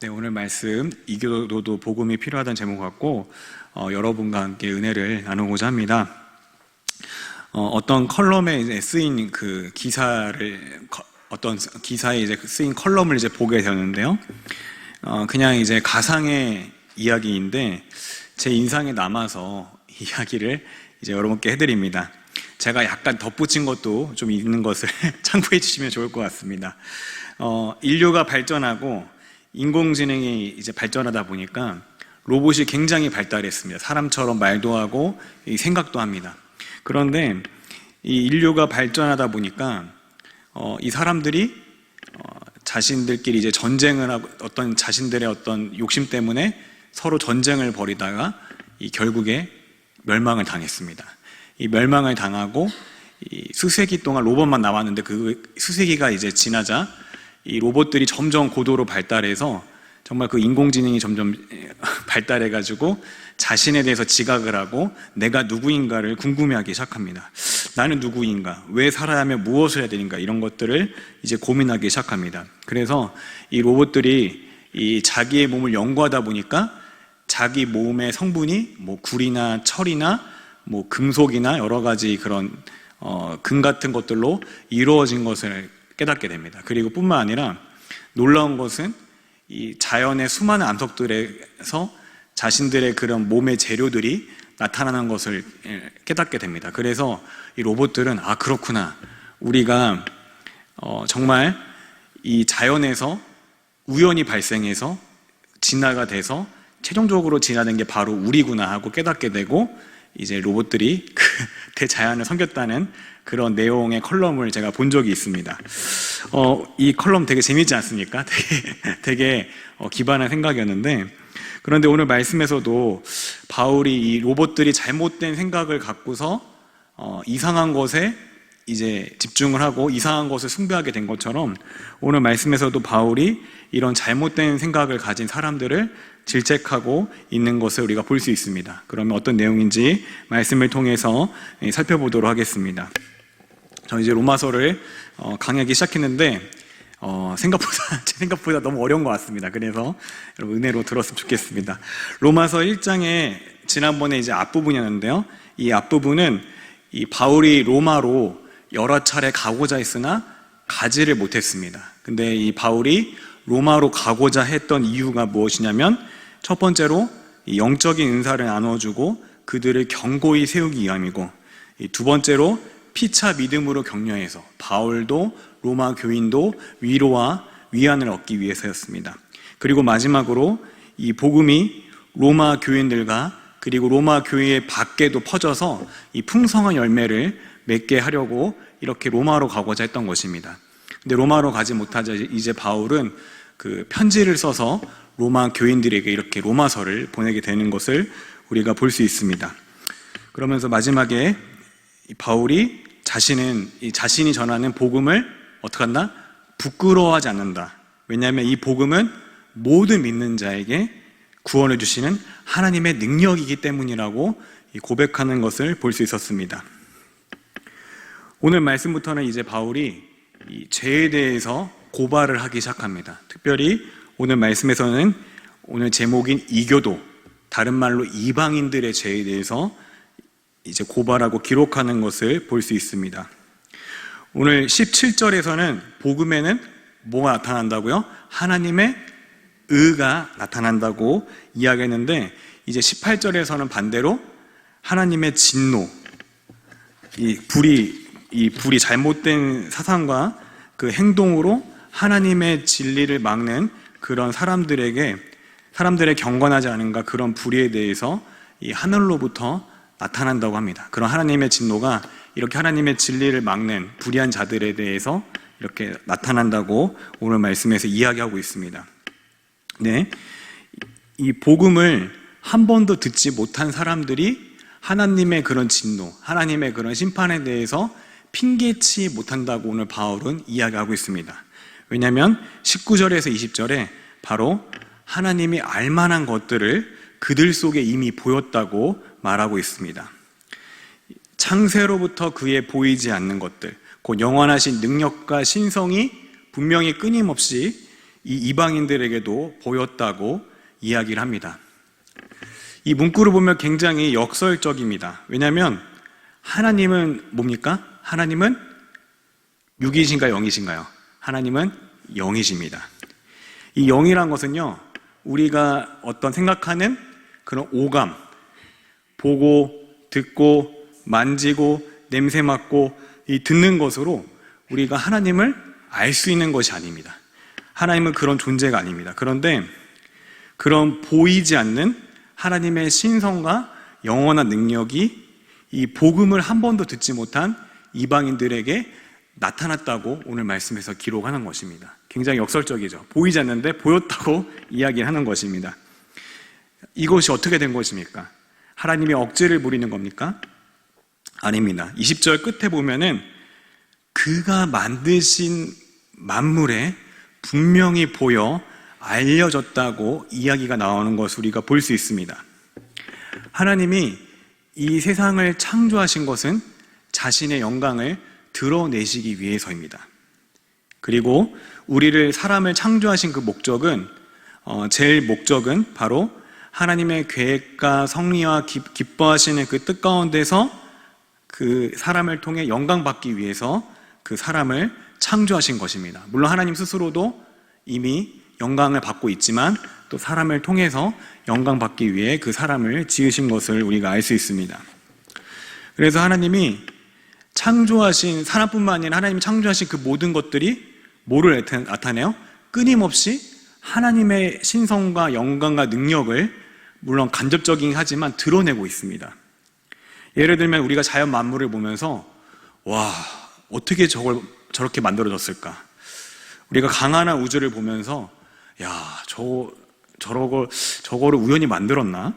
네, 오늘 말씀 이교도도 복음이 필요하다는 제목 갖고 여러분과 함께 은혜를 나누고자 합니다. 어떤 컬럼에 이제 쓰인 그 어떤 기사에 이제 쓰인 컬럼을 이제 보게 되었는데요. 그냥 이제 가상의 이야기인데 제 인상에 남아서 이야기를 이제 여러분께 해드립니다. 제가 약간 덧붙인 것도 좀 있는 것을 참고해 주시면 좋을 것 같습니다. 인류가 발전하고 인공지능이 이제 발전하다 보니까 로봇이 굉장히 발달했습니다. 사람처럼 말도 하고 생각도 합니다. 그런데 이 인류가 발전하다 보니까 이 사람들이 자신들끼리 이제 전쟁을 하고 자신들의 어떤 욕심 때문에 서로 전쟁을 벌이다가 결국에 멸망을 당했습니다. 이 멸망을 당하고 이 수세기 동안 로봇만 남았는데 그 수세기가 이제 지나자 이 로봇들이 점점 고도로 발달해서 정말 그 인공지능이 점점 발달해가지고 자신에 대해서 지각을 하고 내가 누구인가를 궁금해하기 시작합니다. 나는 누구인가? 왜 살아야 하며 무엇을 해야 되는가? 이런 것들을 이제 고민하기 시작합니다. 그래서 이 로봇들이 이 자기의 몸을 연구하다 보니까 자기 몸의 성분이 뭐 구리나 철이나 뭐 금속이나 여러 가지 그런 금 같은 것들로 이루어진 것을 깨닫게 됩니다. 그리고 뿐만 아니라 놀라운 것은 이 자연의 수많은 암석들에서 자신들의 그런 몸의 재료들이 나타나는 것을 깨닫게 됩니다. 그래서 이 로봇들은 그렇구나. 우리가 정말 이 자연에서 우연히 발생해서 진화가 돼서 최종적으로 진화된 게 바로 우리구나 하고 깨닫게 되고 이제 로봇들이 그 대자연을 섬겼다는 그런 내용의 컬럼을 제가 본 적이 있습니다. 이 컬럼 되게 재밌지 않습니까? 되게 기발한 생각이었는데, 그런데 오늘 말씀에서도 바울이 이 로봇들이 잘못된 생각을 갖고서 이상한 것에 이제 집중을 하고 이상한 것을 숭배하게 된 것처럼 오늘 말씀에서도 바울이 이런 잘못된 생각을 가진 사람들을 질책하고 있는 것을 우리가 볼 수 있습니다. 그러면 어떤 내용인지 말씀을 통해서 살펴보도록 하겠습니다. 저 이제 로마서를 강의하기 시작했는데 제 생각보다 너무 어려운 것 같습니다. 그래서 여러분 은혜로 들었으면 좋겠습니다. 로마서 1장에 지난번에 이제 앞부분이었는데요. 이 앞부분은 이 바울이 로마로 여러 차례 가고자 했으나 가지를 못했습니다. 근데 이 바울이 로마로 가고자 했던 이유가 무엇이냐면 첫 번째로 이 영적인 은사를 나눠주고 그들을 견고히 세우기 위함이고, 두 번째로 피차 믿음으로 격려해서 바울도 로마 교인도 위로와 위안을 얻기 위해서였습니다. 그리고 마지막으로 이 복음이 로마 교인들과 그리고 로마 교회 밖에도 퍼져서 이 풍성한 열매를 맺게 하려고 이렇게 로마로 가고자 했던 것입니다. 근데 로마로 가지 못하자 이제 바울은 그 편지를 써서 로마 교인들에게 이렇게 로마서를 보내게 되는 것을 우리가 볼 수 있습니다. 그러면서 마지막에 바울이 자신이 전하는 복음을 어떻게 한다? 부끄러워하지 않는다. 왜냐하면 이 복음은 모든 믿는 자에게 구원을 주시는 하나님의 능력이기 때문이라고 고백하는 것을 볼 수 있었습니다. 오늘 말씀부터는 이제 바울이 이 죄에 대해서 고발을 하기 시작합니다. 특별히 오늘 말씀에서는 오늘 제목인 이교도, 다른 말로 이방인들의 죄에 대해서 이제 고발하고 기록하는 것을 볼 수 있습니다. 오늘 17절에서는 복음에는 뭐가 나타난다고요? 하나님의 의가 나타난다고 이야기했는데, 이제 18절에서는 반대로 하나님의 진노, 이 불이 잘못된 사상과 그 행동으로 하나님의 진리를 막는 그런 사람들의 경건하지 않은가 그런 불의에 대해서 이 하늘로부터 나타난다고 합니다. 그런 하나님의 진노가 이렇게 하나님의 진리를 막는 불의한 자들에 대해서 이렇게 나타난다고 오늘 말씀에서 이야기하고 있습니다. 네, 이 복음을 한 번도 듣지 못한 사람들이 하나님의 그런 진노, 하나님의 그런 심판에 대해서 핑계치 못한다고 오늘 바울은 이야기하고 있습니다. 왜냐하면 19절에서 20절에 바로 하나님이 알만한 것들을 그들 속에 이미 보였다고 말하고 있습니다. 창세로부터 그의 보이지 않는 것들, 곧 영원하신 능력과 신성이 분명히 끊임없이 이 이방인들에게도 보였다고 이야기를 합니다. 이 문구를 보면 굉장히 역설적입니다. 왜냐하면 하나님은 뭡니까? 하나님은 육이신가요? 영이신가요? 하나님은 영이십니다. 이 영이란 것은요, 우리가 어떤 생각하는 그런 오감, 보고, 듣고, 만지고, 냄새 맡고, 이 듣는 것으로 우리가 하나님을 알 수 있는 것이 아닙니다. 하나님은 그런 존재가 아닙니다. 그런데 그런 보이지 않는 하나님의 신성과 영원한 능력이 이 복음을 한 번도 듣지 못한 이방인들에게 나타났다고 오늘 말씀에서 기록하는 것입니다. 굉장히 역설적이죠. 보이지 않는데 보였다고 이야기하는 것입니다. 이것이 어떻게 된 것입니까? 하나님이 억지를 부리는 겁니까? 아닙니다. 20절 끝에 보면은 그가 만드신 만물에 분명히 보여 알려졌다고 이야기가 나오는 것을 우리가 볼 수 있습니다. 하나님이 이 세상을 창조하신 것은 자신의 영광을 드러내시기 위해서입니다. 그리고 우리를 사람을 창조하신 그 목적은 제일 목적은 바로 하나님의 계획과 섭리와 기뻐하시는 그 뜻 가운데서 그 사람을 통해 영광받기 위해서 그 사람을 창조하신 것입니다. 물론 하나님 스스로도 이미 영광을 받고 있지만 또 사람을 통해서 영광받기 위해 그 사람을 지으신 것을 우리가 알 수 있습니다. 그래서 하나님이 창조하신 사람뿐만 아니라 하나님이 창조하신 그 모든 것들이 뭐를 나타내요? 끊임없이 하나님의 신성과 영광과 능력을 물론 간접적이긴 하지만 드러내고 있습니다. 예를 들면 우리가 자연 만물을 보면서 와, 어떻게 저렇게 만들어졌을까? 우리가 강한한 우주를 보면서 야, 저거를 우연히 만들었나?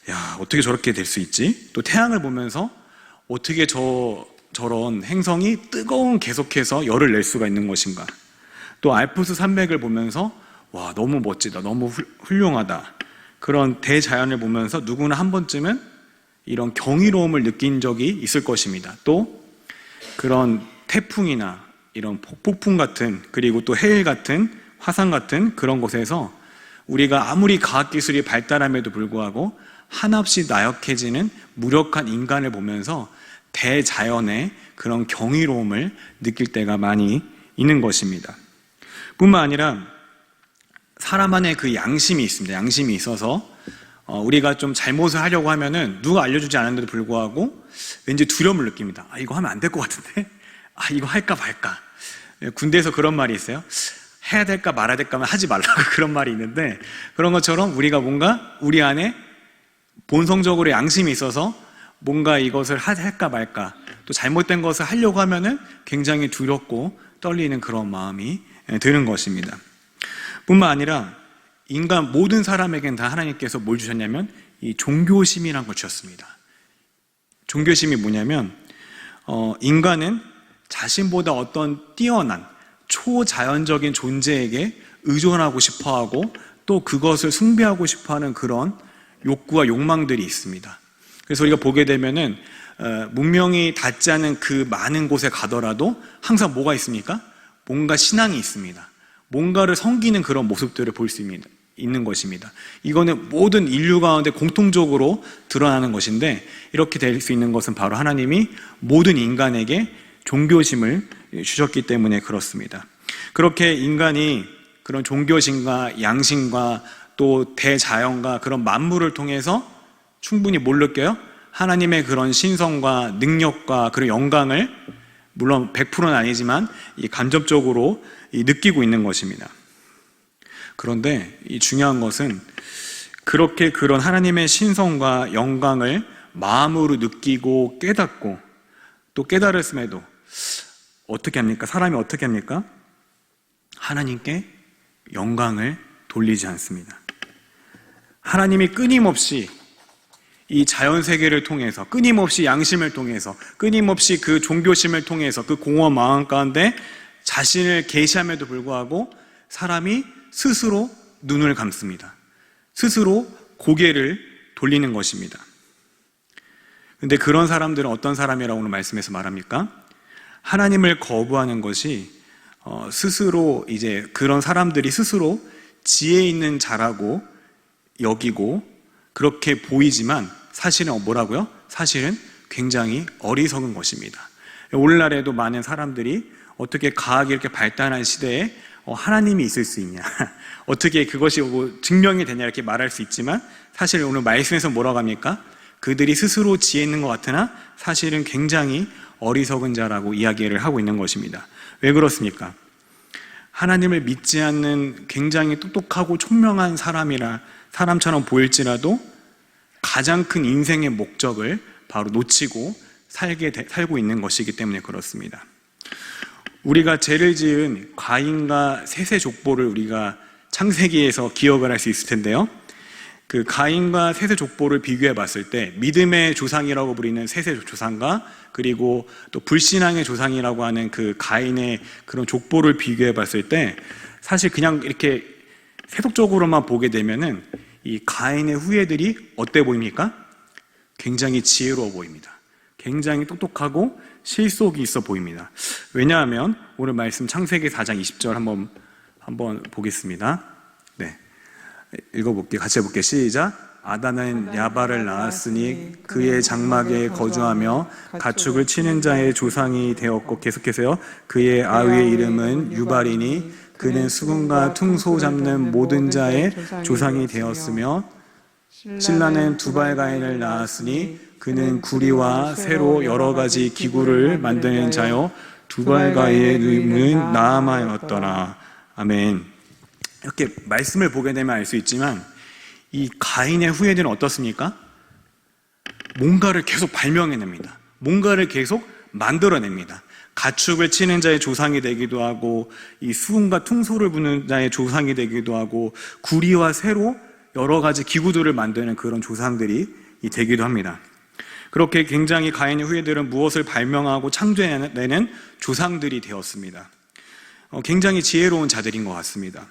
야, 어떻게 저렇게 될 수 있지? 또 태양을 보면서 어떻게 저런 행성이 뜨거운 계속해서 열을 낼 수가 있는 것인가? 또 알프스 산맥을 보면서 와, 너무 멋지다, 너무 훌륭하다. 그런 대자연을 보면서 누구나 한 번쯤은 이런 경이로움을 느낀 적이 있을 것입니다. 또 그런 태풍이나 이런 폭풍 같은, 그리고 또 해일 같은, 화산 같은 그런 곳에서 우리가 아무리 과학기술이 발달함에도 불구하고 한없이 나약해지는 무력한 인간을 보면서 대자연의 그런 경이로움을 느낄 때가 많이 있는 것입니다. 뿐만 아니라 사람 안에 그 양심이 있습니다. 양심이 있어서 우리가 좀 잘못을 하려고 하면은 누가 알려주지 않았는데도 불구하고 왠지 두려움을 느낍니다. 아, 이거 하면 안 될 것 같은데? 아, 이거 할까 말까? 군대에서 그런 말이 있어요. 해야 될까 말아야 될까 하면 하지 말라고 그런 말이 있는데, 그런 것처럼 우리가 뭔가 우리 안에 본성적으로 양심이 있어서 뭔가 이것을 할까 말까, 또 잘못된 것을 하려고 하면은 굉장히 두렵고 떨리는 그런 마음이 드는 것입니다. 뿐만 아니라 인간 모든 사람에겐 다 하나님께서 뭘 주셨냐면 이 종교심이라는 걸 주셨습니다. 종교심이 뭐냐면 인간은 자신보다 어떤 뛰어난 초자연적인 존재에게 의존하고 싶어하고 또 그것을 숭배하고 싶어하는 그런 욕구와 욕망들이 있습니다. 그래서 우리가 보게 되면은 문명이 닿지 않은 그 많은 곳에 가더라도 항상 뭐가 있습니까? 뭔가 신앙이 있습니다. 뭔가를 섬기는 그런 모습들을 볼 수 있는 것입니다. 이거는 모든 인류 가운데 공통적으로 드러나는 것인데, 이렇게 될 수 있는 것은 바로 하나님이 모든 인간에게 종교심을 주셨기 때문에 그렇습니다. 그렇게 인간이 그런 종교심과 양심과 또 대자연과 그런 만물을 통해서 충분히 뭘 느껴요? 하나님의 그런 신성과 능력과 그런 영광을 물론 100%는 아니지만 간접적으로 느끼고 있는 것입니다. 그런데 이 중요한 것은 그렇게 그런 하나님의 신성과 영광을 마음으로 느끼고 깨닫고 또 깨달았음에도 어떻게 합니까? 사람이 어떻게 합니까? 하나님께 영광을 돌리지 않습니다. 하나님이 끊임없이 이 자연세계를 통해서, 끊임없이 양심을 통해서, 끊임없이 그 종교심을 통해서 그 공허한 마음 가운데 자신을 계시함에도 불구하고 사람이 스스로 눈을 감습니다. 스스로 고개를 돌리는 것입니다. 근데 그런 사람들은 어떤 사람이라고 오늘 말씀에서 말합니까? 하나님을 거부하는 것이 스스로 이제 그런 사람들이 스스로 지혜 있는 자라고 여기고 그렇게 보이지만 사실은 뭐라고요? 사실은 굉장히 어리석은 것입니다. 오늘날에도 많은 사람들이 어떻게 과학이 이렇게 발달한 시대에 하나님이 있을 수 있냐, 어떻게 그것이 증명이 되냐 이렇게 말할 수 있지만 사실 오늘 말씀에서 뭐라고 합니까? 그들이 스스로 지혜 있는 것 같으나 사실은 굉장히 어리석은 자라고 이야기를 하고 있는 것입니다. 왜 그렇습니까? 하나님을 믿지 않는 굉장히 똑똑하고 총명한 사람처럼 보일지라도 가장 큰 인생의 목적을 바로 놓치고 살고 있는 것이기 때문에 그렇습니다. 우리가 죄를 지은 가인과 셋의 족보를 우리가 창세기에서 기억을 할 수 있을 텐데요. 그 가인과 셋의 족보를 비교해 봤을 때 믿음의 조상이라고 부리는 셋의 조상과 그리고 또 불신앙의 조상이라고 하는 그 가인의 그런 족보를 비교해 봤을 때 사실 그냥 이렇게 세속적으로만 보게 되면은 이 가인의 후예들이 어때 보입니까? 굉장히 지혜로워 보입니다. 굉장히 똑똑하고 실속이 있어 보입니다. 왜냐하면 오늘 말씀 창세기 4장 20절 한번 보겠습니다. 네, 읽어볼게요. 같이 해볼게요. 시작. 아담은 야발을 낳았으니 그의 장막에 거주하며 가축을 치는 자의 조상이 되었고, 계속해서요. 그의 아우의 이름은 유발이니 그는 수금과 퉁소 잡는 모든 자의 조상이 되었으며, 신라는 두발가인을 낳았으니 그는 구리와 새로 여러 가지 기구를 만드는 자요 두발가인의 이름은 나아마였더라. 아멘. 이렇게 말씀을 보게 되면 알 수 있지만 이 가인의 후예들은 어떻습니까? 뭔가를 계속 발명해냅니다. 뭔가를 계속 만들어냅니다. 가축을 치는 자의 조상이 되기도 하고, 이 수금과 퉁소를 부는 자의 조상이 되기도 하고, 구리와 새로 여러 가지 기구들을 만드는 그런 조상들이 되기도 합니다. 그렇게 굉장히 가인의 후예들은 무엇을 발명하고 창조해내는 조상들이 되었습니다. 굉장히 지혜로운 자들인 것 같습니다.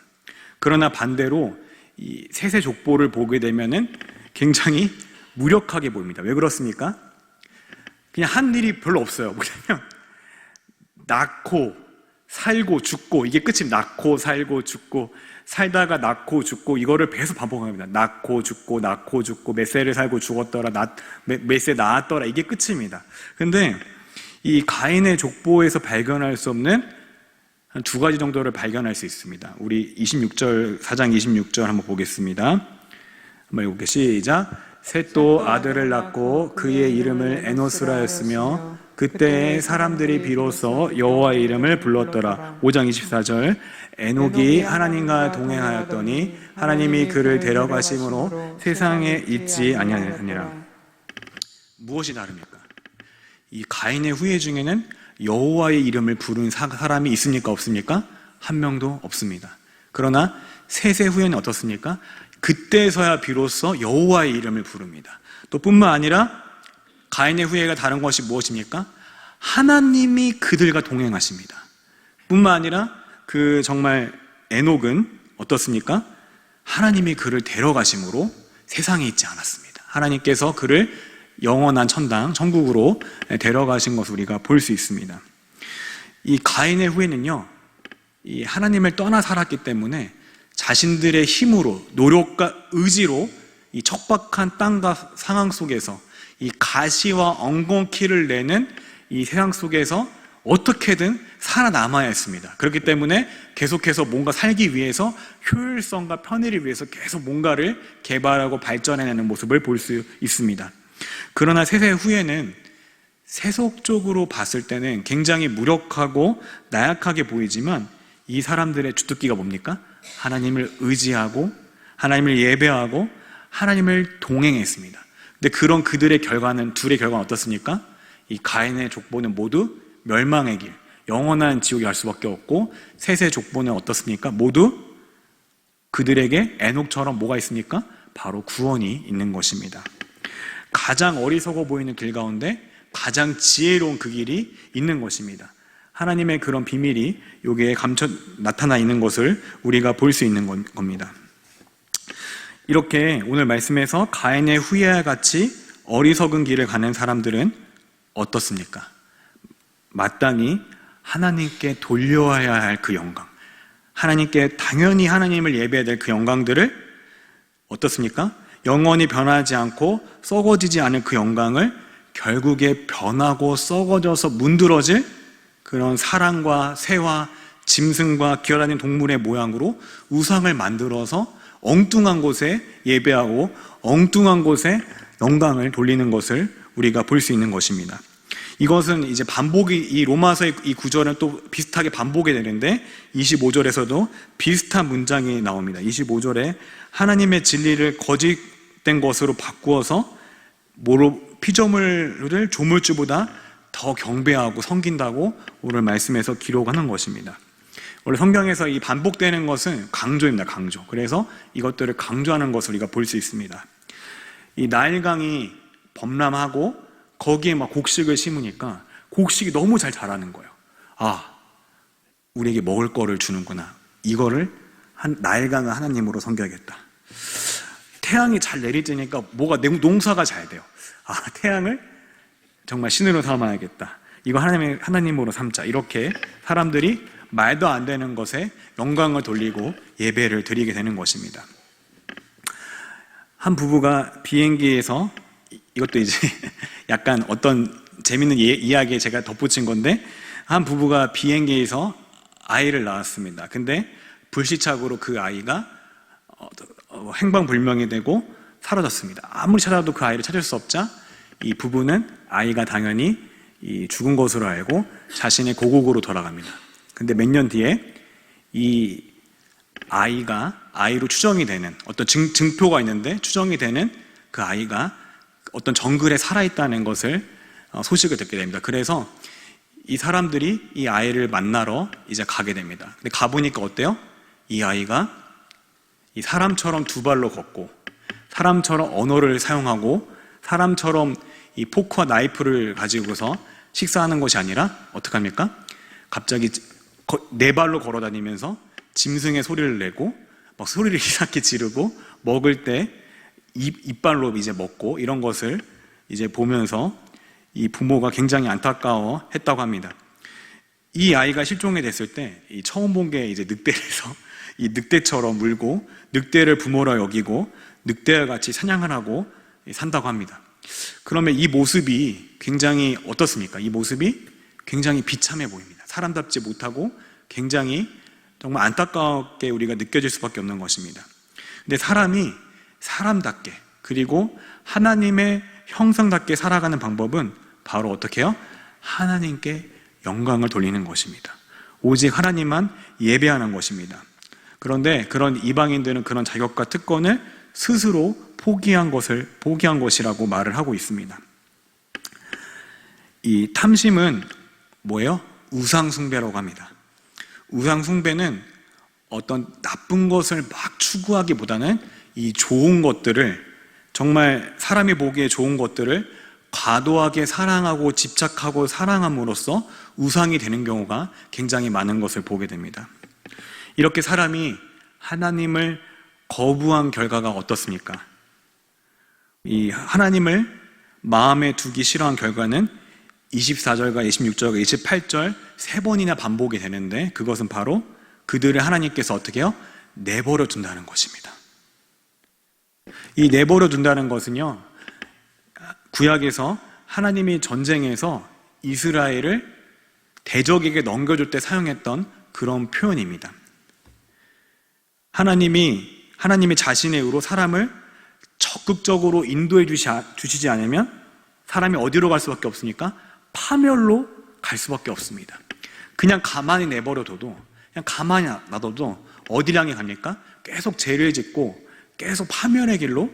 그러나 반대로 이 셋의 족보를 보게 되면은 굉장히 무력하게 보입니다. 왜 그렇습니까? 그냥 한 일이 별로 없어요. 뭐냐면 낳고 살고 죽고, 이게 끝입니다. 낳고 살고 죽고, 살다가 낳고 죽고, 이거를 계속 반복합니다. 낳고 죽고 낳고 죽고, 몇 세를 살고 죽었더라, 몇 세 낳았더라, 이게 끝입니다. 근데 이 가인의 족보에서 발견할 수 없는 한 두 가지 정도를 발견할 수 있습니다. 우리 4장 26절 한번 보겠습니다. 한번 읽어볼게요. 시작. 셋도 아들을 낳고 그의 이름을 에노스라 하였으며 그때의 사람들이 비로소 여호와의 이름을 불렀더라. 5장 24절. 에녹이 하나님과 동행하였더니 하나님이 그를 데려가심으로 세상에 있지 아니하니라. 무엇이 다릅니까? 이 가인의 후예 중에는 여호와의 이름을 부른 사람이 있습니까? 없습니까? 한 명도 없습니다. 그러나 셋의 후예는 어떻습니까? 그때서야 비로소 여호와의 이름을 부릅니다. 또 뿐만 아니라 가인의 후예가 다른 것이 무엇입니까? 하나님이 그들과 동행하십니다. 뿐만 아니라 그 정말 에녹은 어떻습니까? 하나님이 그를 데려가심으로 세상에 있지 않았습니다. 하나님께서 그를 영원한 천당, 천국으로 데려가신 것을 우리가 볼 수 있습니다. 이 가인의 후예는요, 이 하나님을 떠나 살았기 때문에 자신들의 힘으로, 노력과 의지로 이 척박한 땅과 상황 속에서 이 가시와 엉겅퀴를 내는 이 세상 속에서 어떻게든 살아남아야 했습니다. 그렇기 때문에 계속해서 뭔가 살기 위해서 효율성과 편의를 위해서 계속 뭔가를 개발하고 발전해내는 모습을 볼 수 있습니다. 그러나 셋의 후예는 세속적으로 봤을 때는 굉장히 무력하고 나약하게 보이지만 이 사람들의 주특기가 뭡니까? 하나님을 의지하고 하나님을 예배하고 하나님을 동행했습니다. 근데 그런 그들의 결과는, 둘의 결과는 어떻습니까? 이 가인의 족보는 모두 멸망의 길, 영원한 지옥에 갈 수밖에 없고, 셋의 족보는 어떻습니까? 모두 그들에게 에녹처럼 뭐가 있습니까? 바로 구원이 있는 것입니다. 가장 어리석어 보이는 길 가운데 가장 지혜로운 그 길이 있는 것입니다. 하나님의 그런 비밀이 여기에 나타나 있는 것을 우리가 볼 수 있는 겁니다. 이렇게 오늘 말씀에서 가인의 후예와 같이 어리석은 길을 가는 사람들은 어떻습니까? 마땅히 하나님께 돌려야 할 그 영광, 하나님께 당연히 하나님을 예배해야 될 그 영광들을 어떻습니까? 영원히 변하지 않고 썩어지지 않을 그 영광을 결국에 변하고 썩어져서 문드러질 그런 사람과 새와 짐승과 기어다니는 동물의 모양으로 우상을 만들어서 엉뚱한 곳에 예배하고 엉뚱한 곳에 영광을 돌리는 것을 우리가 볼 수 있는 것입니다. 이것은 이제 이 로마서의 이 구절은 또 비슷하게 반복이 되는데 25절에서도 비슷한 문장이 나옵니다. 25절에 하나님의 진리를 거짓된 것으로 바꾸어서 피조물을 조물주보다 더 경배하고 섬긴다고 오늘 말씀에서 기록하는 것입니다. 원래 성경에서 이 반복되는 것은 강조입니다. 강조. 그래서 이것들을 강조하는 것을 우리가 볼 수 있습니다. 이 나일강이 범람하고 거기에 막 곡식을 심으니까 곡식이 너무 잘 자라는 거예요. 아, 우리에게 먹을 거를 주는구나. 이거를 나일강을 하나님으로 섬겨야겠다. 태양이 잘 내리쬐니까 농사가 잘 돼요. 아, 태양을 정말 신으로 삼아야겠다. 이거 하나님으로 삼자. 이렇게 사람들이 말도 안 되는 것에 영광을 돌리고 예배를 드리게 되는 것입니다. 한 부부가 비행기에서, 이것도 이제 약간 어떤 재밌는 이야기에 제가 덧붙인 건데, 한 부부가 비행기에서 아이를 낳았습니다. 근데 불시착으로 그 아이가 행방불명이 되고 사라졌습니다. 아무리 찾아도 그 아이를 찾을 수 없자 이 부부는 아이가 당연히 죽은 것으로 알고 자신의 고국으로 돌아갑니다. 근데 몇 년 뒤에 이 아이가 아이로 추정이 되는 어떤 증표가 있는데 추정이 되는 그 아이가 어떤 정글에 살아있다는 것을 소식을 듣게 됩니다. 그래서 이 사람들이 이 아이를 만나러 이제 가게 됩니다. 근데 가보니까 어때요? 이 아이가 이 사람처럼 두 발로 걷고 사람처럼 언어를 사용하고 사람처럼 이 포크와 나이프를 가지고서 식사하는 것이 아니라 어떡합니까? 갑자기 네 발로 걸어 다니면서 짐승의 소리를 내고 막 소리를 이상하게 지르고 먹을 때 이빨로 이제 먹고 이런 것을 이제 보면서 이 부모가 굉장히 안타까워 했다고 합니다. 이 아이가 실종이 됐을 때 처음 본 게 이제 늑대라서 이 늑대처럼 물고 늑대를 부모로 여기고 늑대와 같이 사냥을 하고 산다고 합니다. 그러면 이 모습이 굉장히 어떻습니까? 이 모습이 굉장히 비참해 보입니다. 사람답지 못하고 굉장히 정말 안타깝게 우리가 느껴질 수밖에 없는 것입니다. 근데 사람이 사람답게 그리고 하나님의 형상답게 살아가는 방법은 바로 어떻게 해요? 하나님께 영광을 돌리는 것입니다. 오직 하나님만 예배하는 것입니다. 그런데 그런 이방인들은 그런 자격과 특권을 스스로 포기한 것이라고 말을 하고 있습니다. 이 탐심은 뭐예요? 우상숭배라고 합니다. 우상숭배는 어떤 나쁜 것을 막 추구하기보다는 이 좋은 것들을, 정말 사람이 보기에 좋은 것들을 과도하게 사랑하고 집착하고 사랑함으로써 우상이 되는 경우가 굉장히 많은 것을 보게 됩니다. 이렇게 사람이 하나님을 거부한 결과가 어떻습니까? 이 하나님을 마음에 두기 싫어한 결과는 24절과 26절과 28절 세 번이나 반복이 되는데, 그것은 바로 그들을 하나님께서 어떻게 해요? 내버려 둔다는 것입니다. 이 내버려 둔다는 것은요, 구약에서 하나님이 전쟁에서 이스라엘을 대적에게 넘겨줄 때 사용했던 그런 표현입니다. 하나님이 자신의 의로 사람을 적극적으로 인도해 주시지 않으면 사람이 어디로 갈 수밖에 없으니까 파멸로 갈 수밖에 없습니다. 그냥 가만히 내버려둬도, 그냥 가만히 놔둬도 어디를 향해 갑니까? 계속 죄를 짓고 계속 파멸의 길로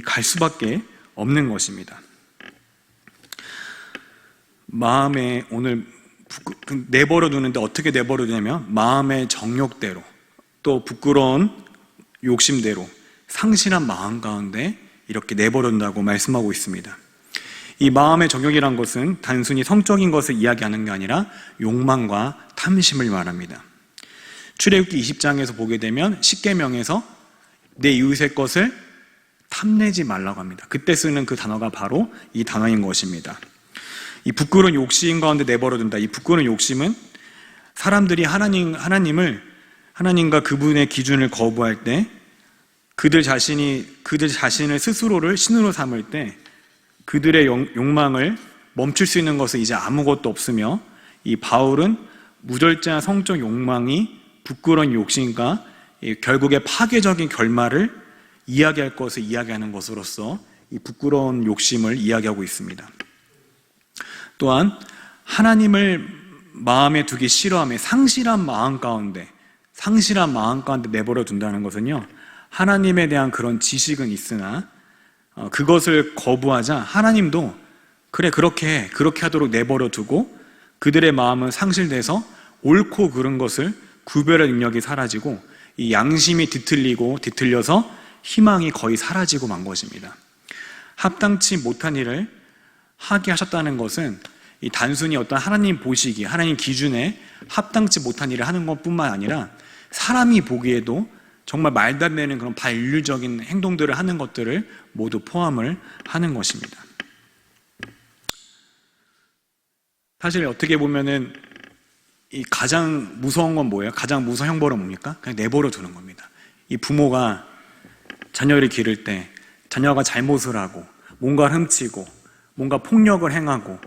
갈 수밖에 없는 것입니다. 마음에 오늘 내버려두는데 어떻게 내버려두냐면 마음의 정욕대로, 또 부끄러운 욕심대로 상실한 마음 가운데 이렇게 내버려둔다고 말씀하고 있습니다. 이 마음의 정욕이란 것은 단순히 성적인 것을 이야기하는 게 아니라 욕망과 탐심을 말합니다. 출애굽기 20장에서 보게 되면 십계명에서 내 이웃의 것을 탐내지 말라고 합니다. 그때 쓰는 그 단어가 바로 이 단어인 것입니다. 이 부끄러운 욕심 가운데 내버려둔다. 이 부끄러운 욕심은 사람들이 하나님과 그분의 기준을 거부할 때, 그들 자신을 스스로를 신으로 삼을 때, 그들의 욕망을 멈출 수 있는 것은 이제 아무것도 없으며, 이 바울은 무절제한 성적 욕망이 부끄러운 욕심과 결국에 파괴적인 결말을 이야기할 것을 이야기하는 것으로서 이 부끄러운 욕심을 이야기하고 있습니다. 또한 하나님을 마음에 두기 싫어하며 상실한 마음 가운데 내버려 둔다는 것은요, 하나님에 대한 그런 지식은 있으나 그것을 거부하자 하나님도 그래 그렇게 하도록 내버려 두고, 그들의 마음은 상실돼서 옳고 그른 것을 구별할 능력이 사라지고 이 양심이 뒤틀려서 희망이 거의 사라지고 만 것입니다. 합당치 못한 일을 하게 하셨다는 것은 이 단순히 어떤 하나님 보시기, 하나님 기준에 합당치 못한 일을 하는 것뿐만 아니라 사람이 보기에도 정말 말도 안 되는 그런 반인륜적인 행동들을 하는 것들을 모두 포함을 하는 것입니다. 사실 어떻게 보면은 이 가장 무서운 건 뭐예요? 가장 무서운 형벌은 뭡니까? 그냥 내버려 두는 겁니다. 이 부모가 자녀를 기를 때 자녀가 잘못을 하고 뭔가를 훔치고 뭔가 폭력을 행하고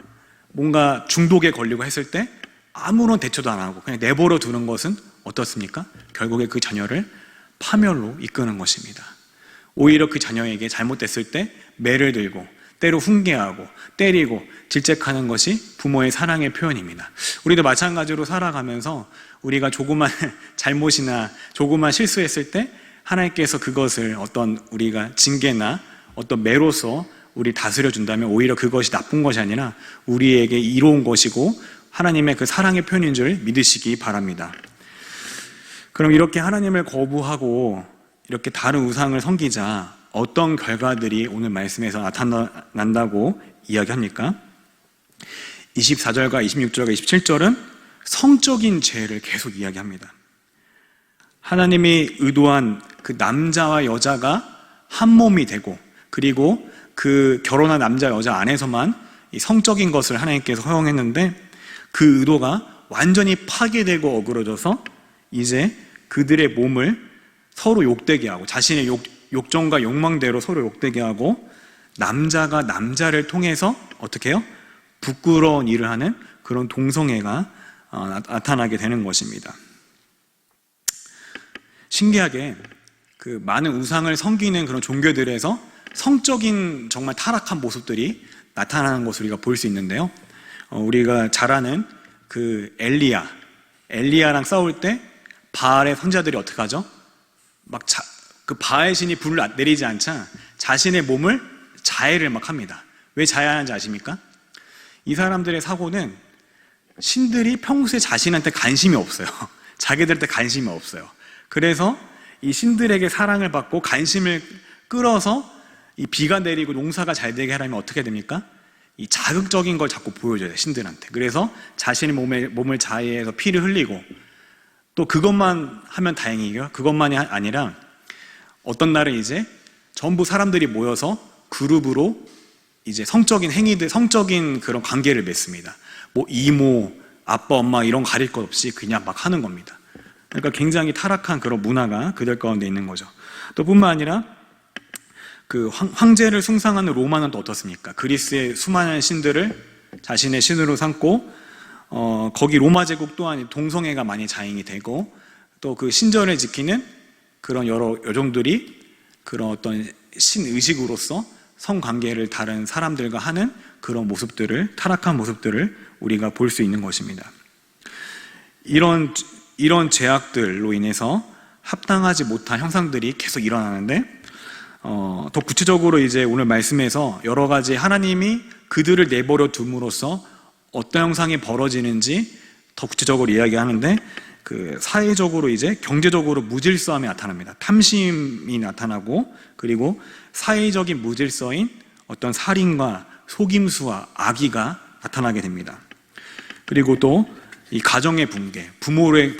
뭔가 중독에 걸리고 했을 때 아무런 대처도 안 하고 그냥 내버려 두는 것은 어떻습니까? 결국에 그 자녀를 파멸로 이끄는 것입니다. 오히려 그 자녀에게 잘못됐을 때 매를 들고 때로 훈계하고 때리고 질책하는 것이 부모의 사랑의 표현입니다. 우리도 마찬가지로 살아가면서 우리가 조그만 잘못이나 조그만 실수했을 때 하나님께서 그것을 어떤 우리가 징계나 어떤 매로서 우리 다스려 준다면 오히려 그것이 나쁜 것이 아니라 우리에게 이로운 것이고 하나님의 그 사랑의 표현인 줄 믿으시기 바랍니다. 그럼 이렇게 하나님을 거부하고 이렇게 다른 우상을 섬기자 어떤 결과들이 오늘 말씀에서 나타난다고 이야기합니까? 24절과 26절과 27절은 성적인 죄를 계속 이야기합니다. 하나님이 의도한 그 남자와 여자가 한 몸이 되고, 그리고 그 결혼한 남자 여자 안에서만 이 성적인 것을 하나님께서 허용했는데 그 의도가 완전히 파괴되고 어그러져서 이제 그들의 몸을 서로 욕되게 하고 자신의 욕정과 욕망대로 서로 욕되게 하고 남자가 남자를 통해서 어떻게 해요? 부끄러운 일을 하는 그런 동성애가 나타나게 되는 것입니다. 신기하게 그 많은 우상을 섬기는 그런 종교들에서 성적인 정말 타락한 모습들이 나타나는 것을 우리가 볼 수 있는데요. 우리가 잘 아는 그 엘리야랑 싸울 때 바알의 선자들이 어떻게 하죠? 그 바알 신이 불을 내리지 않자 자신의 몸을 자해를 막 합니다. 왜 자해하는지 아십니까? 이 사람들의 사고는 신들이 평소에 자신한테 관심이 없어요. 자기들한테 관심이 없어요. 그래서 이 신들에게 사랑을 받고 관심을 끌어서 이 비가 내리고 농사가 잘 되게 하려면 어떻게 됩니까? 이 자극적인 걸 자꾸 보여줘야 돼요, 신들한테. 그래서 자신의 몸을 자해해서 피를 흘리고 또 그것만 하면 다행이고요. 그것만이 아니라 어떤 날은 이제 전부 사람들이 모여서 그룹으로 이제 성적인 행위들, 성적인 그런 관계를 맺습니다. 뭐 이모, 아빠, 엄마 이런 가릴 것 없이 그냥 막 하는 겁니다. 그러니까 굉장히 타락한 그런 문화가 그들 가운데 있는 거죠. 또 뿐만 아니라 그 황제를 숭상하는 로마는 또 어떻습니까? 그리스의 수많은 신들을 자신의 신으로 삼고 거기 로마 제국 또한 동성애가 많이 자행이 되고 또 그 신전을 지키는 그런 여러 여종들이 그런 어떤 신의식으로서 성관계를 다른 사람들과 하는 그런 모습들을, 타락한 모습들을 우리가 볼 수 있는 것입니다. 이런 죄악들로 인해서 합당하지 못한 형상들이 계속 일어나는데 더 구체적으로 이제 오늘 말씀에서 여러 가지 하나님이 그들을 내버려 둠으로써 어떤 형상이 벌어지는지 더 구체적으로 이야기하는데 그 사회적으로 이제 경제적으로 무질서함이 나타납니다. 탐심이 나타나고 그리고 사회적인 무질서인 어떤 살인과 속임수와 악의가 나타나게 됩니다. 그리고 또 이 가정의 붕괴, 부모를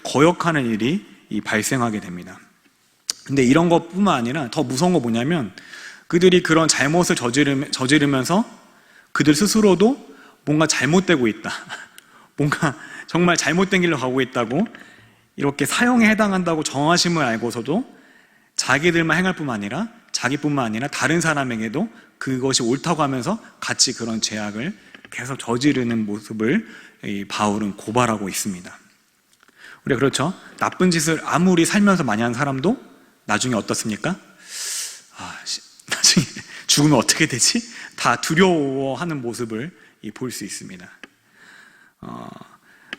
거역하는 일이 발생하게 됩니다. 근데 이런 것뿐만 아니라 더 무서운 거 뭐냐면 그들이 그런 잘못을 저지르면서 그들 스스로도 뭔가 잘못되고 있다, 뭔가 정말 잘못된 길로 가고 있다고 이렇게 사형에 해당한다고 정하심을 알고서도 자기들만 행할 뿐만 아니라 자기뿐만 아니라 다른 사람에게도 그것이 옳다고 하면서 같이 그런 죄악을 계속 저지르는 모습을 이 바울은 고발하고 있습니다. 우리가 그렇죠? 나쁜 짓을 아무리 살면서 많이 한 사람도 나중에 어떻습니까? 나중에 죽으면 어떻게 되지? 다 두려워하는 모습을 볼 수 있습니다.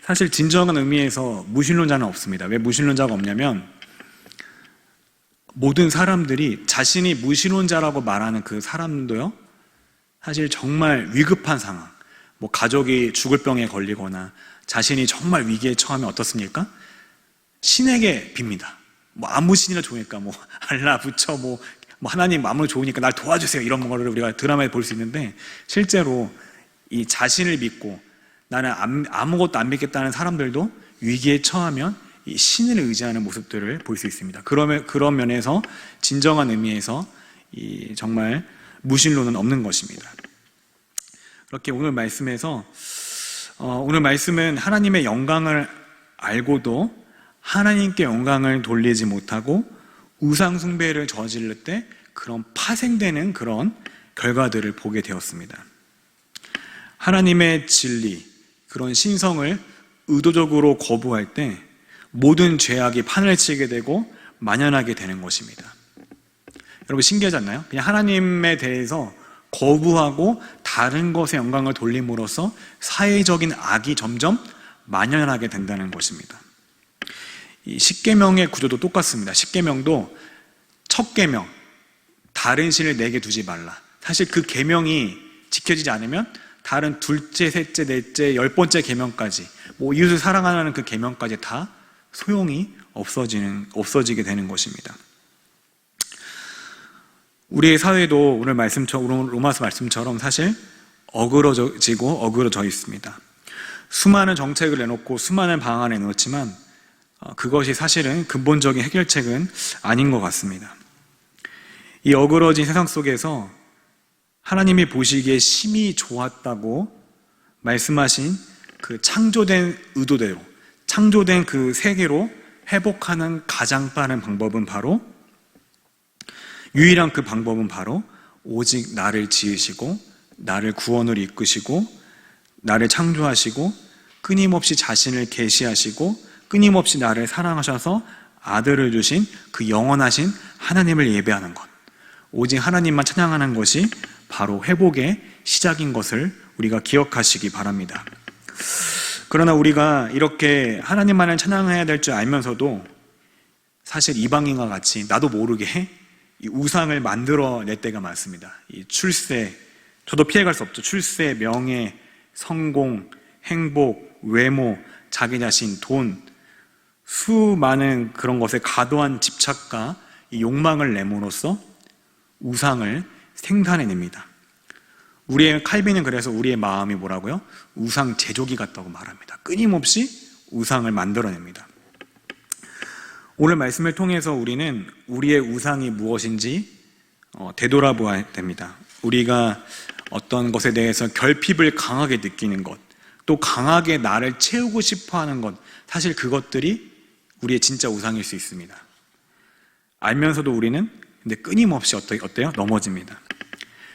사실 진정한 의미에서 무신론자는 없습니다. 왜 무신론자가 없냐면 모든 사람들이 자신이 무신론자라고 말하는 그 사람도요, 사실 정말 위급한 상황, 뭐 가족이 죽을 병에 걸리거나 자신이 정말 위기에 처하면 어떻습니까? 신에게 빕니다. 뭐 아무 신이나 좋으니까 뭐 알라, 부처, 뭐 하나님 아무나 좋으니까 날 도와주세요, 이런 거를 우리가 드라마에 볼 수 있는데, 실제로 이 자신을 믿고 나는 아무것도 안 믿겠다는 사람들도 위기에 처하면 이 신을 의지하는 모습들을 볼 수 있습니다. 그런 면에서 진정한 의미에서 이 정말 무신론은 없는 것입니다. 그렇게 오늘 말씀에서 오늘 말씀은 하나님의 영광을 알고도 하나님께 영광을 돌리지 못하고 우상 숭배를 저지를 때 그런 파생되는 그런 결과들을 보게 되었습니다. 하나님의 진리, 그런 신성을 의도적으로 거부할 때 모든 죄악이 판을 치게 되고 만연하게 되는 것입니다. 여러분 신기하지 않나요? 그냥 하나님에 대해서 거부하고 다른 것에 영광을 돌림으로써 사회적인 악이 점점 만연하게 된다는 것입니다. 이 십계명의 구조도 똑같습니다. 십계명도 첫 계명, 다른 신을 내게 두지 말라. 사실 그 계명이 지켜지지 않으면 다른 둘째, 셋째, 넷째, 10번째 계명까지, 뭐 이웃을 사랑하는 그 계명까지 다 소용이 없어지게 되는 것입니다. 우리의 사회도 오늘 말씀처럼, 로마서 말씀처럼 사실 어그러져 있습니다. 수많은 정책을 내놓고 수많은 방안을 내놓지만 그것이 사실은 근본적인 해결책은 아닌 것 같습니다. 이 어그러진 세상 속에서 하나님이 보시기에 심히 좋았다고 말씀하신 그 창조된 의도대로, 창조된 그 세계로 회복하는 가장 빠른 방법은 바로, 유일한 그 방법은 바로 오직 나를 지으시고 나를 구원으로 이끄시고 나를 창조하시고 끊임없이 자신을 계시하시고 끊임없이 나를 사랑하셔서 아들을 주신 그 영원하신 하나님을 예배하는 것, 오직 하나님만 찬양하는 것이 바로 회복의 시작인 것을 우리가 기억하시기 바랍니다. 그러나 우리가 이렇게 하나님만을 찬양해야 될 줄 알면서도 사실 이방인과 같이 나도 모르게 이 우상을 만들어낼 때가 많습니다. 이 출세, 저도 피해갈 수 없죠. 출세, 명예, 성공, 행복, 외모, 자기 자신, 돈, 수많은 그런 것에 과도한 집착과 이 욕망을 내므로써 우상을 생산해냅니다. 칼빈은 그래서 우리의 마음이 뭐라고요? 우상 제조기 같다고 말합니다. 끊임없이 우상을 만들어냅니다. 오늘 말씀을 통해서 우리는 우리의 우상이 무엇인지 되돌아보아야 됩니다. 우리가 어떤 것에 대해서 결핍을 강하게 느끼는 것, 또 강하게 나를 채우고 싶어하는 것, 사실 그것들이 우리의 진짜 우상일 수 있습니다. 알면서도 우리는 근데 끊임없이 어때요? 넘어집니다.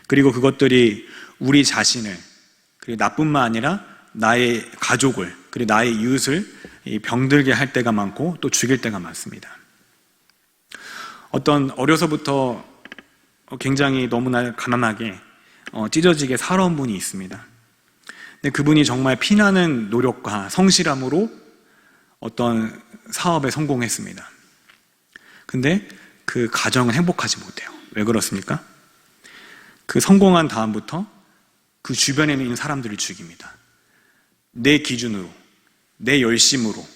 그리고 그것들이 우리 자신을, 그리고 나뿐만 아니라 나의 가족을, 그리고 나의 이웃을 병들게 할 때가 많고 또 죽일 때가 많습니다. 어려서부터 굉장히 너무나 가난하게 찢어지게 살아온 분이 있습니다. 근데 그분이 정말 피나는 노력과 성실함으로 어떤 사업에 성공했습니다. 근데 그 가정은 행복하지 못해요. 왜 그렇습니까? 그 성공한 다음부터 그 주변에 있는 사람들을 죽입니다. 내 기준으로, 내 열심으로,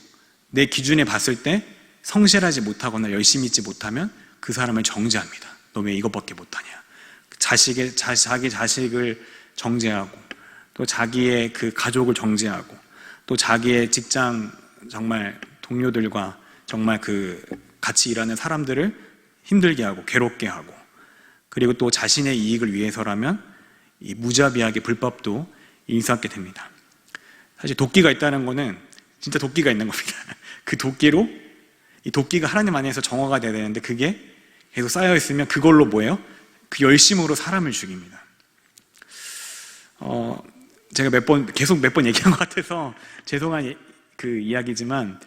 내 기준에 봤을 때 성실하지 못하거나 열심히 있지 못하면 그 사람을 정죄합니다. 너 왜 이것밖에 못하냐? 자기 자식을 정죄하고, 또 자기의 그 가족을 정죄하고, 또 자기의 직장 정말 동료들과 정말 그 같이 일하는 사람들을 힘들게 하고 괴롭게 하고, 그리고 또 자신의 이익을 위해서라면 이 무자비하게 불법도 인수하게 됩니다. 사실 도끼가 있다는 거는 진짜 도끼가 있는 겁니다. 그 도끼로, 이 도끼가 하나님 안에서 정화가 돼야 되는데 그게 계속 쌓여 있으면 그걸로 뭐예요? 그 열심으로 사람을 죽입니다. 제가 계속 몇 번 얘기한 것 같아서 죄송한 그 이야기지만,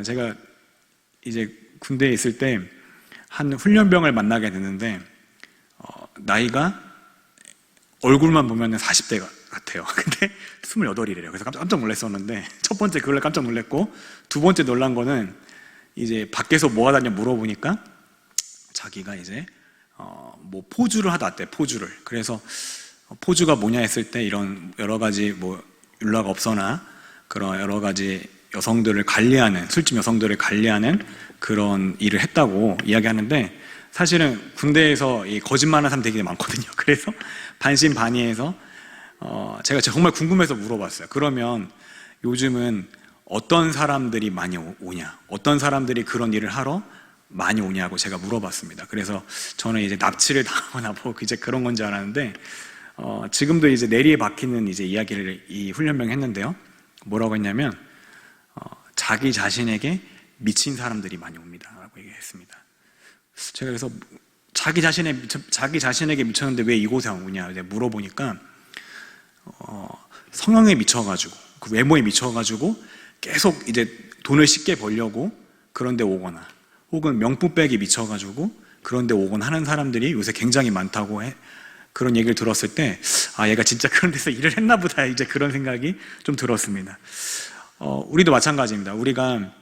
제가 이제 군대에 있을 때 한 훈련병을 만나게 됐는데, 나이가 얼굴만 보면 40대 같아요. 근데 28이래요. 그래서 깜짝 놀랐었는데, 첫 번째 그걸로 깜짝 놀랐고, 두 번째 놀란 거는 이제 밖에서 뭐 하다냐 물어보니까 자기가 이제 뭐 포주를 하다 왔대. 포주를. 그래서 포주가 뭐냐 했을 때 이런 여러 가지 뭐 율라가 없거나 그런 여러 가지 여성들을 관리하는, 술집 여성들을 관리하는 그런 일을 했다고 이야기하는데, 사실은 군대에서 이 거짓말하는 사람 되게 많거든요. 그래서 반신반의해서 제가 정말 궁금해서 물어봤어요. 그러면 요즘은 어떤 사람들이 많이 오냐, 어떤 사람들이 그런 일을 하러 많이 오냐고 제가 물어봤습니다. 그래서 저는 이제 납치를 당하거나 뭐 이제 그런 건 줄 알았는데, 지금도 이제 내리에 박히는 이제 이야기를 이 훈련병이 했는데요. 뭐라고 했냐면, 자기 자신에게 미친 사람들이 많이 옵니다. 라고 얘기했습니다. 제가 그래서 자기 자신에게 미쳤는데 왜 이곳에 오냐 이제 물어보니까, 성형에 미쳐가지고, 그 외모에 미쳐가지고 계속 이제 돈을 쉽게 벌려고 그런데 오거나, 혹은 명품백에 미쳐가지고 그런데 오거나 하는 사람들이 요새 굉장히 많다고 그런 얘기를 들었을 때, 얘가 진짜 그런 데서 일을 했나 보다, 이제 그런 생각이 좀 들었습니다. 우리도 마찬가지입니다. 우리가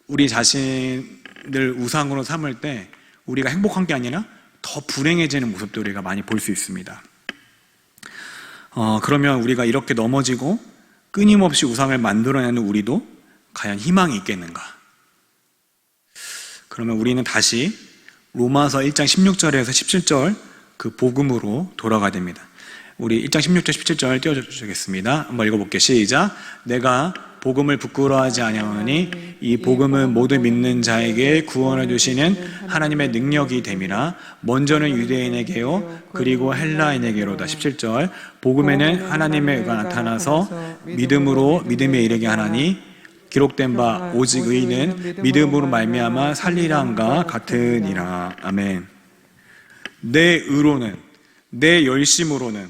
우리 자신을 우상으로 삼을 때 우리가 행복한 게 아니라 더 불행해지는 모습도 우리가 많이 볼 수 있습니다. 그러면 우리가 이렇게 넘어지고 끊임없이 우상을 만들어내는 우리도 과연 희망이 있겠는가? 그러면 우리는 다시 로마서 1장 16절에서 17절 그 복음으로 돌아가야 됩니다. 우리 1장 16절 17절 띄워주시겠습니다. 한번 읽어볼게요. 시작. 내가 복음을 부끄러워하지 아니하노니 이 복음은 모든 믿는 자에게 구원을 주시는 하나님의 능력이 됨이라. 먼저는 유대인에게요 그리고 헬라인에게로다. 17절. 복음에는 하나님의 의가 나타나서 믿음으로 믿음에 이르게 하나니 기록된 바 오직 의인은 믿음으로 말미암아 살리란가 같으니라. 아멘. 내 의로는, 내 열심으로는,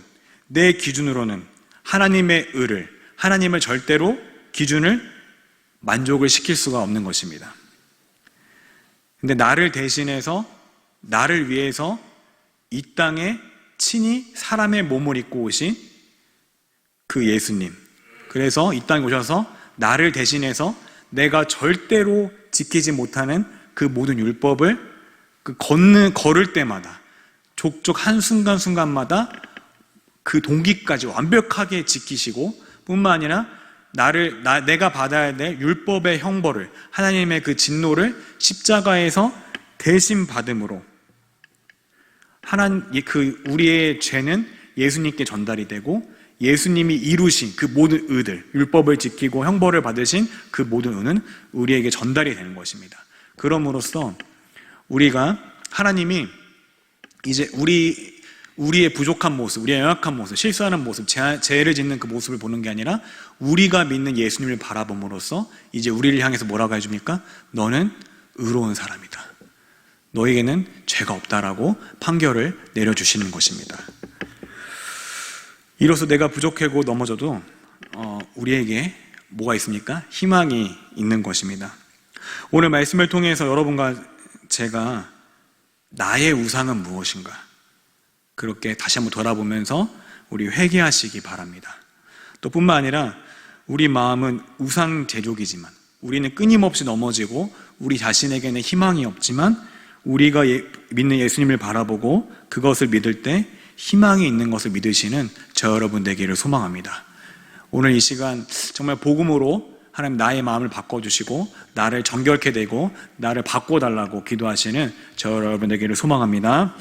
내 기준으로는 하나님의 의를, 하나님을 절대로 기준을 만족을 시킬 수가 없는 것입니다. 근데 나를 대신해서, 나를 위해서 이 땅에 친히 사람의 몸을 입고 오신 그 예수님, 그래서 이 땅에 오셔서 나를 대신해서 내가 절대로 지키지 못하는 그 모든 율법을 걸을 때마다, 족족 한순간순간마다 그 동기까지 완벽하게 지키시고, 뿐만 아니라 내가 받아야 될 율법의 형벌을, 하나님의 그 진노를 십자가에서 대신 받음으로 우리의 죄는 예수님께 전달이 되고, 예수님이 이루신 그 모든 의들, 율법을 지키고 형벌을 받으신 그 모든 의는 우리에게 전달이 되는 것입니다. 그럼으로써 하나님이 이제 우리의 부족한 모습, 우리의 연약한 모습, 실수하는 모습, 죄를 짓는 그 모습을 보는 게 아니라 우리가 믿는 예수님을 바라봄으로써 이제 우리를 향해서 뭐라고 해줍니까? 너는 의로운 사람이다. 너에게는 죄가 없다라고 판결을 내려주시는 것입니다. 이로써 내가 부족하고 넘어져도 우리에게 뭐가 있습니까? 희망이 있는 것입니다. 오늘 말씀을 통해서 여러분과 제가 나의 우상은 무엇인가? 그렇게 다시 한번 돌아보면서 우리 회개하시기 바랍니다. 또 뿐만 아니라 우리 마음은 우상 제조기지만, 우리는 끊임없이 넘어지고 우리 자신에게는 희망이 없지만, 우리가 믿는 예수님을 바라보고 그것을 믿을 때 희망이 있는 것을 믿으시는 저 여러분 되기를 소망합니다. 오늘 이 시간 정말 복음으로 하나님 나의 마음을 바꿔주시고 나를 정결케 되고 나를 바꿔달라고 기도하시는 저 여러분 되기를 소망합니다.